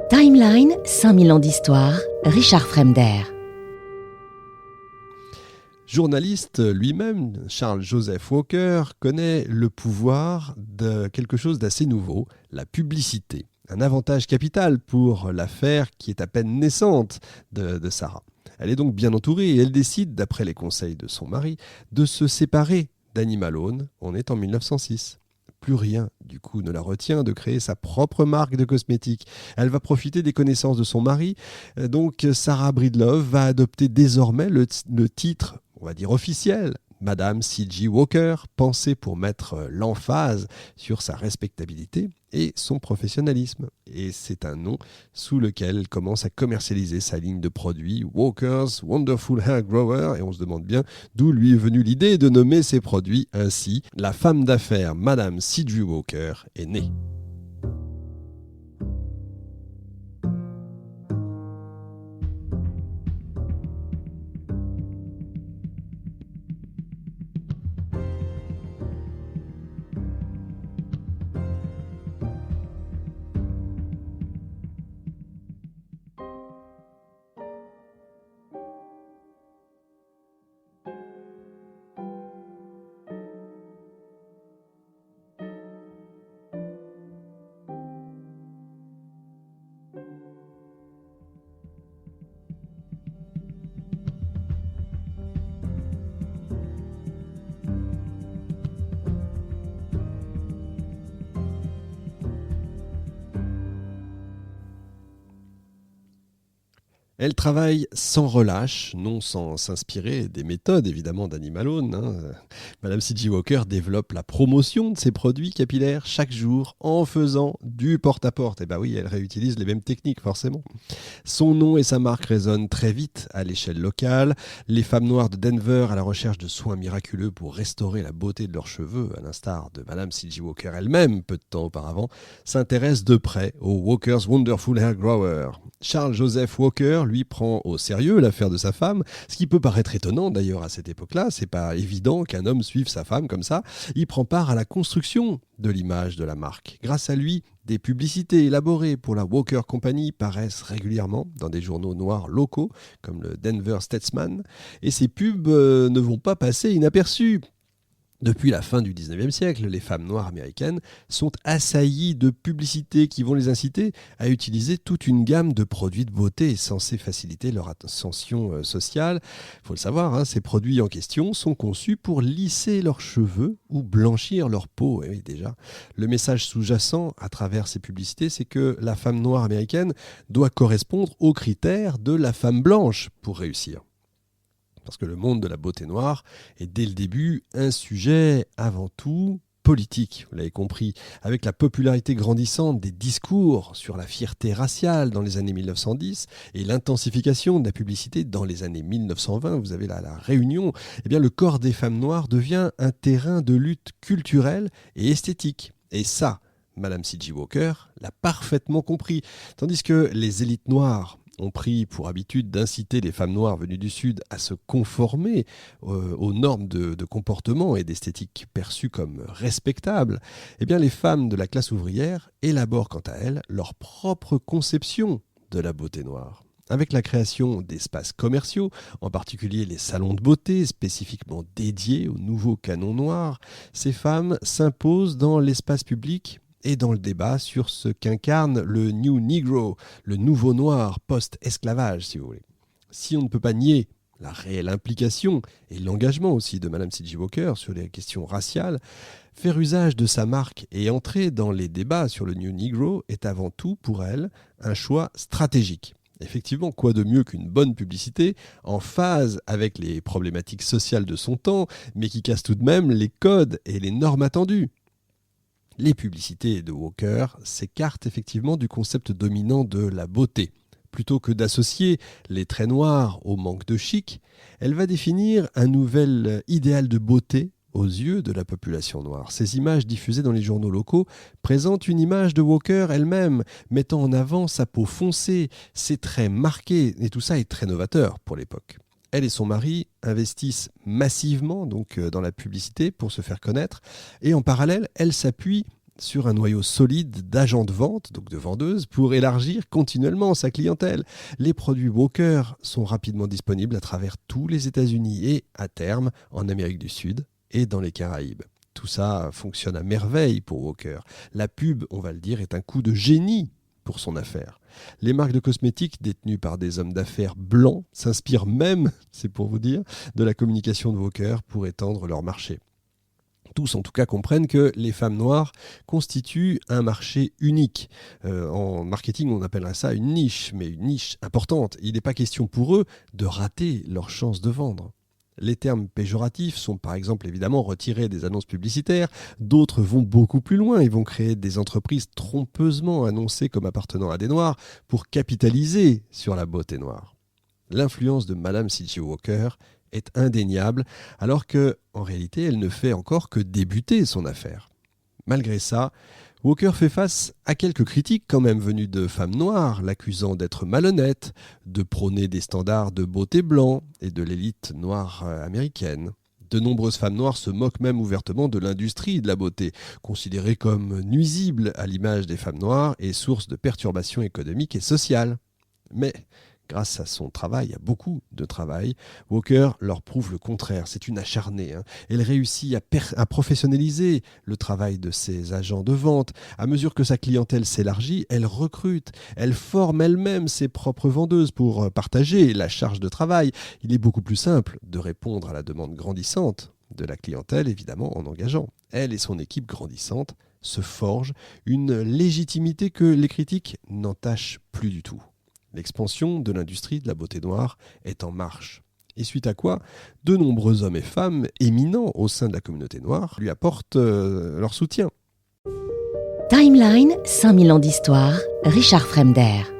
Timeline, 5000 ans d'histoire, Richard Fremder. Journaliste lui-même, Charles Joseph Walker connaît le pouvoir de quelque chose d'assez nouveau, la publicité. Un avantage capital pour l'affaire qui est à peine naissante de Sarah. Elle est donc bien entourée et elle décide, d'après les conseils de son mari, de se séparer d'Annie Malone. On est en 1906. Plus rien, du coup, ne la retient de créer sa propre marque de cosmétiques. Elle va profiter des connaissances de son mari. Donc, Sarah Breedlove va adopter désormais le titre, on va dire officiel, Madame C.J. Walker, pensée pour mettre l'emphase sur sa respectabilité et son professionnalisme. Et c'est un nom sous lequel elle commence à commercialiser sa ligne de produits Walker's Wonderful Hair Grower. Et on se demande bien d'où lui est venue l'idée de nommer ses produits ainsi. La femme d'affaires Madame C.J. Walker est née. Elle travaille sans relâche, non sans s'inspirer des méthodes évidemment d'Annie Malone. Madame C.J. Walker développe la promotion de ses produits capillaires chaque jour en faisant du porte-à-porte. Et oui, elle réutilise les mêmes techniques forcément. Son nom et sa marque résonnent très vite à l'échelle locale. Les femmes noires de Denver, à la recherche de soins miraculeux pour restaurer la beauté de leurs cheveux, à l'instar de Madame C.J. Walker elle-même, peu de temps auparavant, s'intéressent de près au Walker's Wonderful Hair Grower. Charles Joseph Walker, lui, prend au sérieux l'affaire de sa femme, ce qui peut paraître étonnant d'ailleurs à cette époque-là. C'est pas évident qu'un homme suive sa femme comme ça. Il prend part à la construction de l'image de la marque. Grâce à lui, des publicités élaborées pour la Walker Company paraissent régulièrement dans des journaux noirs locaux, comme le Denver Statesman, et ces pubs ne vont pas passer inaperçues. Depuis la fin du 19e siècle, les femmes noires américaines sont assaillies de publicités qui vont les inciter à utiliser toute une gamme de produits de beauté censés faciliter leur ascension sociale. Il faut le savoir, ces produits en question sont conçus pour lisser leurs cheveux ou blanchir leur peau. Et oui, déjà, le message sous-jacent à travers ces publicités, c'est que la femme noire américaine doit correspondre aux critères de la femme blanche pour réussir. Parce que le monde de la beauté noire est dès le début un sujet avant tout politique, vous l'avez compris, avec la popularité grandissante des discours sur la fierté raciale dans les années 1910 et l'intensification de la publicité dans les années 1920, vous avez là la réunion, le corps des femmes noires devient un terrain de lutte culturelle et esthétique. Et ça, Madame C.J. Walker l'a parfaitement compris, tandis que les élites noires ont pris pour habitude d'inciter les femmes noires venues du Sud à se conformer aux normes de comportement et d'esthétique perçues comme respectables, les femmes de la classe ouvrière élaborent quant à elles leur propre conception de la beauté noire. Avec la création d'espaces commerciaux, en particulier les salons de beauté spécifiquement dédiés aux nouveaux canons noirs, ces femmes s'imposent dans l'espace public et dans le débat sur ce qu'incarne le New Negro, le nouveau noir post-esclavage, si vous voulez. Si on ne peut pas nier la réelle implication et l'engagement aussi de Madame C.J. Walker sur les questions raciales, faire usage de sa marque et entrer dans les débats sur le New Negro est avant tout pour elle un choix stratégique. Effectivement, quoi de mieux qu'une bonne publicité en phase avec les problématiques sociales de son temps, mais qui casse tout de même les codes et les normes attendues. Les publicités de Walker s'écartent effectivement du concept dominant de la beauté. Plutôt que d'associer les traits noirs au manque de chic, elle va définir un nouvel idéal de beauté aux yeux de la population noire. Ces images diffusées dans les journaux locaux présentent une image de Walker elle-même, mettant en avant sa peau foncée, ses traits marqués, et tout ça est très novateur pour l'époque. Elle et son mari investissent massivement dans la publicité pour se faire connaître, et en parallèle, elle s'appuie sur un noyau solide d'agents de vente, donc de vendeuses, pour élargir continuellement sa clientèle. Les produits Walker sont rapidement disponibles à travers tous les États-Unis et, à terme, en Amérique du Sud et dans les Caraïbes. Tout ça fonctionne à merveille pour Walker. La pub, on va le dire, est un coup de génie pour son affaire. Les marques de cosmétiques détenues par des hommes d'affaires blancs s'inspirent même, c'est pour vous dire, de la communication de Walker pour étendre leur marché. Tous en tout cas comprennent que les femmes noires constituent un marché unique. En marketing, on appellerait ça une niche, mais une niche importante. Il n'est pas question pour eux de rater leur chance de vendre. Les termes péjoratifs sont par exemple évidemment retirés des annonces publicitaires. D'autres vont beaucoup plus loin. Ils vont créer des entreprises trompeusement annoncées comme appartenant à des Noirs pour capitaliser sur la beauté noire. L'influence de Madame C.J. Walker est indéniable, alors que, en réalité, elle ne fait encore que débuter son affaire. Malgré ça, Walker fait face à quelques critiques quand même venues de femmes noires, l'accusant d'être malhonnête, de prôner des standards de beauté blancs et de l'élite noire américaine. De nombreuses femmes noires se moquent même ouvertement de l'industrie de la beauté, considérée comme nuisible à l'image des femmes noires et source de perturbations économiques et sociales. Mais grâce à son travail, à beaucoup de travail, Walker leur prouve le contraire. C'est une acharnée. Elle réussit à professionnaliser le travail de ses agents de vente. À mesure que sa clientèle s'élargit, elle recrute. Elle forme elle-même ses propres vendeuses pour partager la charge de travail. Il est beaucoup plus simple de répondre à la demande grandissante de la clientèle, évidemment, en engageant. Elle et son équipe grandissante se forgent une légitimité que les critiques n'entachent plus du tout. L'expansion de l'industrie de la beauté noire est en marche. Et suite à quoi, de nombreux hommes et femmes éminents au sein de la communauté noire lui apportent leur soutien. Timeline, 5000 ans d'histoire, Richard Fremder.